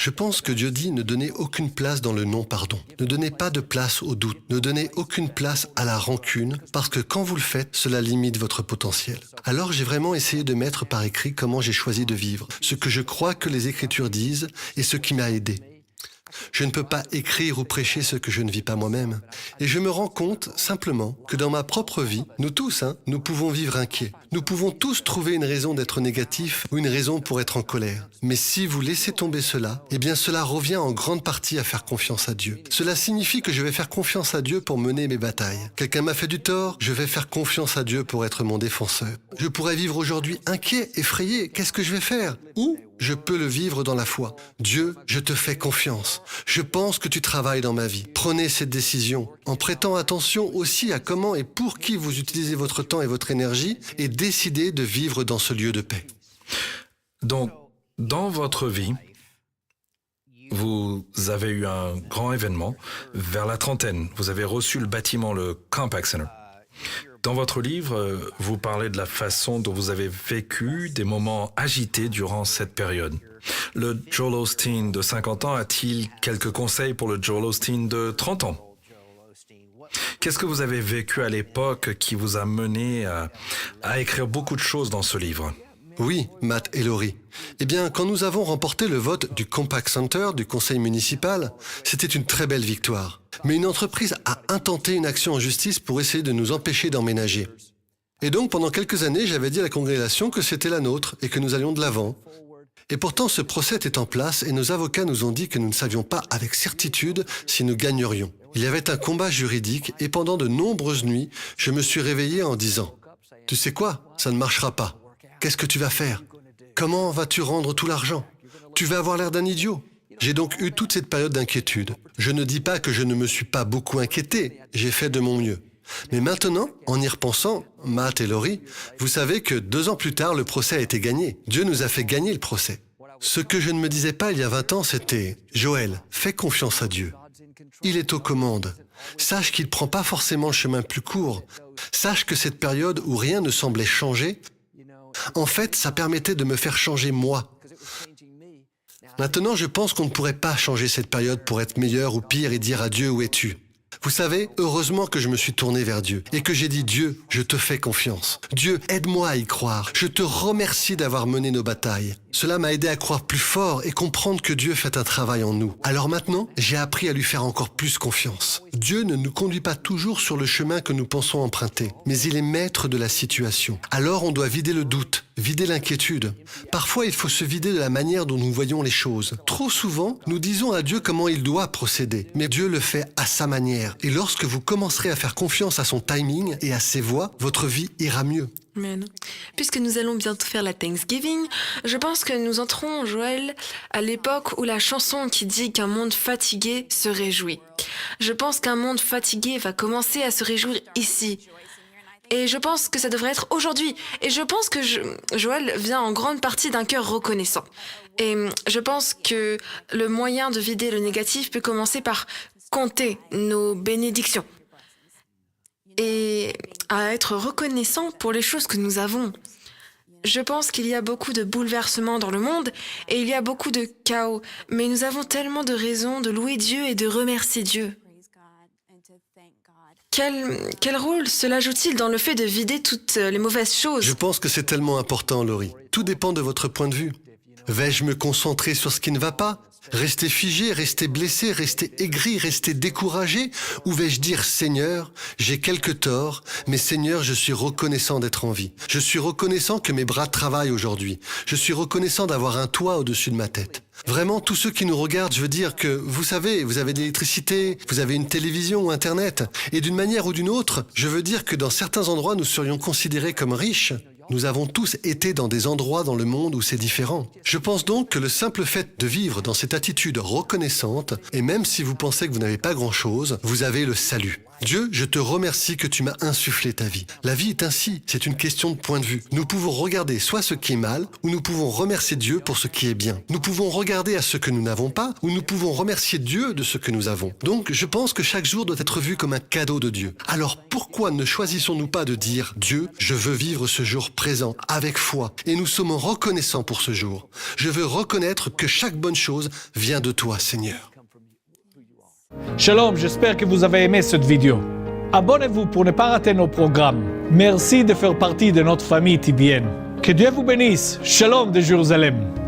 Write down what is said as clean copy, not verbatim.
Je pense que Dieu dit ne donnez aucune place dans le non-pardon. Ne donnez pas de place au doute. Ne donnez aucune place à la rancune, parce que quand vous le faites, cela limite votre potentiel. Alors j'ai vraiment essayé de mettre par écrit comment j'ai choisi de vivre, ce que je crois que les Écritures disent et ce qui m'a aidé. Je ne peux pas écrire ou prêcher ce que je ne vis pas moi-même. Et je me rends compte simplement que dans ma propre vie, nous tous, nous pouvons vivre inquiets. Nous pouvons tous trouver une raison d'être négatif ou une raison pour être en colère. Mais si vous laissez tomber cela, eh bien cela revient en grande partie à faire confiance à Dieu. Cela signifie que je vais faire confiance à Dieu pour mener mes batailles. Quelqu'un m'a fait du tort, je vais faire confiance à Dieu pour être mon défenseur. Je pourrais vivre aujourd'hui inquiet, effrayé. Qu'est-ce que je vais faire? Ou je peux le vivre dans la foi. Dieu, je te fais confiance. Je pense que tu travailles dans ma vie. Prenez cette décision en prêtant attention aussi à comment et pour qui vous utilisez votre temps et votre énergie et décidez de vivre dans ce lieu de paix. Donc, dans votre vie, vous avez eu un grand événement. Vers la trentaine, vous avez reçu le bâtiment, le Compaq Center. Dans votre livre, vous parlez de la façon dont vous avez vécu des moments agités durant cette période. Le Joel Osteen de 50 ans a-t-il quelques conseils pour le Joel Osteen de 30 ans? Qu'est-ce que vous avez vécu à l'époque qui vous a mené à écrire beaucoup de choses dans ce livre? Oui, Matt et Laurie. Eh bien, quand nous avons remporté le vote du Compaq Center, du conseil municipal, c'était une très belle victoire. Mais une entreprise a intenté une action en justice pour essayer de nous empêcher d'emménager. Et donc, pendant quelques années, j'avais dit à la congrégation que c'était la nôtre et que nous allions de l'avant. Et pourtant, ce procès est en place et nos avocats nous ont dit que nous ne savions pas avec certitude si nous gagnerions. Il y avait un combat juridique et pendant de nombreuses nuits, je me suis réveillé en disant « Tu sais quoi? Ça ne marchera pas. Qu'est-ce que tu vas faire? Comment vas-tu rendre tout l'argent? Tu vas avoir l'air d'un idiot. » J'ai donc eu toute cette période d'inquiétude. Je ne dis pas que je ne me suis pas beaucoup inquiété, j'ai fait de mon mieux. Mais maintenant, en y repensant, Matt et Laurie, vous savez que 2 ans plus tard, le procès a été gagné. Dieu nous a fait gagner le procès. Ce que je ne me disais pas il y a 20 ans, c'était « Joël, fais confiance à Dieu. Il est aux commandes. Sache qu'il ne prend pas forcément le chemin plus court. Sache que cette période où rien ne semblait changer, en fait, ça permettait de me faire changer moi. Maintenant, je pense qu'on ne pourrait pas changer cette période pour être meilleur ou pire et dire à Dieu où es-tu. Vous savez, heureusement que je me suis tourné vers Dieu et que j'ai dit « Dieu, je te fais confiance. Dieu, aide-moi à y croire. Je te remercie d'avoir mené nos batailles. » Cela m'a aidé à croire plus fort et comprendre que Dieu fait un travail en nous. Alors maintenant, j'ai appris à lui faire encore plus confiance. Dieu ne nous conduit pas toujours sur le chemin que nous pensons emprunter, mais il est maître de la situation. Alors on doit vider le doute, vider l'inquiétude. Parfois, il faut se vider de la manière dont nous voyons les choses. Trop souvent, nous disons à Dieu comment il doit procéder, mais Dieu le fait à sa manière. Et lorsque vous commencerez à faire confiance à son timing et à ses voies, votre vie ira mieux. Amen. Puisque nous allons bientôt faire la Thanksgiving, je pense que nous entrons, Joël, à l'époque où la chanson qui dit qu'un monde fatigué se réjouit. Je pense qu'un monde fatigué va commencer à se réjouir ici. Et je pense que ça devrait être aujourd'hui. Et je pense que Joël vient en grande partie d'un cœur reconnaissant. Et je pense que le moyen de vider le négatif peut commencer par compter nos bénédictions. Et à être reconnaissant pour les choses que nous avons. Je pense qu'il y a beaucoup de bouleversements dans le monde et il y a beaucoup de chaos, mais nous avons tellement de raisons de louer Dieu et de remercier Dieu. Quel rôle cela joue-t-il dans le fait de vider toutes les mauvaises choses? Je pense que c'est tellement important, Laurie. Tout dépend de votre point de vue. Vais-je me concentrer sur ce qui ne va pas? Rester figé, rester blessé, rester aigri, rester découragé? Ou vais-je dire, Seigneur, j'ai quelques torts, mais Seigneur, je suis reconnaissant d'être en vie. Je suis reconnaissant que mes bras travaillent aujourd'hui. Je suis reconnaissant d'avoir un toit au-dessus de ma tête. Vraiment, tous ceux qui nous regardent, je veux dire que, vous savez, vous avez de l'électricité, vous avez une télévision ou Internet. Et d'une manière ou d'une autre, je veux dire que dans certains endroits, nous serions considérés comme riches. Nous avons tous été dans des endroits dans le monde où c'est différent. Je pense donc que le simple fait de vivre dans cette attitude reconnaissante, et même si vous pensez que vous n'avez pas grand-chose, vous avez le salut. Dieu, je te remercie que tu m'as insufflé ta vie. La vie est ainsi, c'est une question de point de vue. Nous pouvons regarder soit ce qui est mal, ou nous pouvons remercier Dieu pour ce qui est bien. Nous pouvons regarder à ce que nous n'avons pas, ou nous pouvons remercier Dieu de ce que nous avons. Donc, je pense que chaque jour doit être vu comme un cadeau de Dieu. Alors, pourquoi ne choisissons-nous pas de dire « Dieu, je veux vivre ce jour présent, avec foi, et nous sommes reconnaissants pour ce jour. Je veux reconnaître que chaque bonne chose vient de toi, Seigneur. » Shalom, j'espère que vous avez aimé cette vidéo. Abonnez-vous pour ne pas rater nos programmes. Merci de faire partie de notre famille TBN. Que Dieu vous bénisse. Shalom de Jérusalem.